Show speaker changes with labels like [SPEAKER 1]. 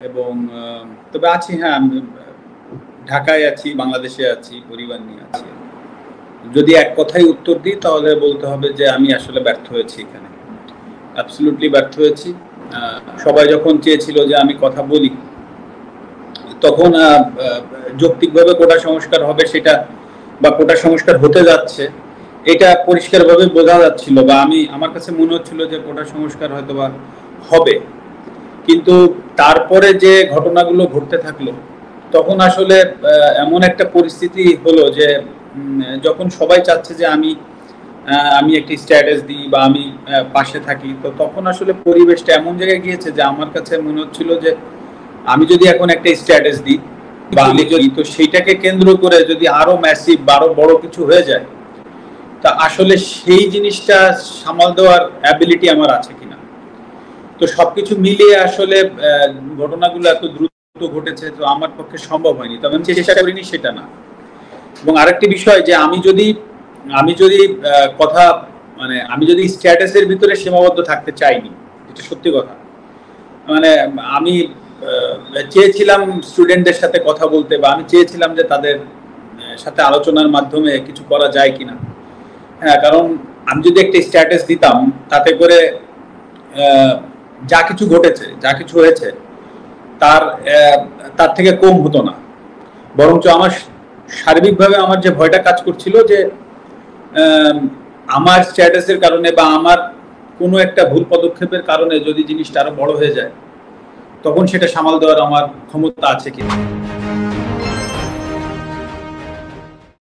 [SPEAKER 1] এবং তবে আছি, হ্যাঁ, আমি ঢাকায় আছি, বাংলাদেশে আছি, পরিবার নিয়ে আছি। যদি এক কথায় উত্তর দিই তাহলে বলতে হবে যে আমি আসলে ব্যর্থ হয়েছি এখানে। অ্যাবসোলিউটলি ব্যর্থ হয়েছি। আ সবাই যখন চেয়েছিল যে আমি কথা বলি, তখন যৌক্তিকভাবে কোটা সংস্কার হবে সেটা বা কোটা সংস্কার হতে যাচ্ছে, এটা পরিষ্কারভাবে বোঝা যাচ্ছিল বা আমার কাছে মনে হচ্ছিল যে কোটা সংস্কার হয়তোবা হবে। কিন্তু তারপরে যে ঘটনাগুলো ঘটতে থাকলো, তখন আসলে এমন একটা পরিস্থিতি হলো যে যখন সবাই চাচ্ছে যে আমি একটি স্ট্যাটাস দিই বা আমি পাশে থাকি, তো তখন আসলে পরিবেশটা এমন জায়গায় গিয়েছে যে আমার কাছে মনে হচ্ছিল যে আমি যদি এখন একটা স্ট্যাটাস দিই বা আমি যদি, তো সেইটাকে কেন্দ্র করে যদি আরো ম্যাসিভ বা আরো বড় কিছু হয়ে যায়, তা আসলে সেই জিনিসটা সামাল দেওয়ার অ্যাবিলিটি আমার আছে কিনা। তো সবকিছু মিলিয়ে আসলে ঘটনাগুলো এত দ্রুত ঘটেছে, তো আমার পক্ষে সম্ভব হয়নি, তবে আমি চেষ্টা করিনি সেটা না। এবং আরেকটি বিষয় যে আমি যদি কথা মানে আমি যদি স্ট্যাটাসের ভিতরে সীমাবদ্ধ থাকতে চাইনি, এটা সত্যি কথা। মানে আমি চেয়েছিলাম স্টুডেন্টদের সাথে কথা বলতে, বা আমি চেয়েছিলাম যে তাদের সাথে আলোচনার মাধ্যমে কিছু করা যায় কিনা। হ্যাঁ, কারণ আমি যদি একটা স্ট্যাটাস দিতাম, তাতে করে যা কিছু ঘটেছে, যা কিছু হয়েছে, তার তার থেকে কম হতো না। বরঞ্চ আমার সার্বিকভাবে আমার যে ভয়টা কাজ করছিল যে আমার স্ট্যাটাসের কারণে বা আমার কোনো একটা ভুল পদক্ষেপের কারণে যদি জিনিসটা আরো বড় হয়ে যায়, তখন সেটা সামাল দেওয়ার আমার ক্ষমতা আছে কিনা।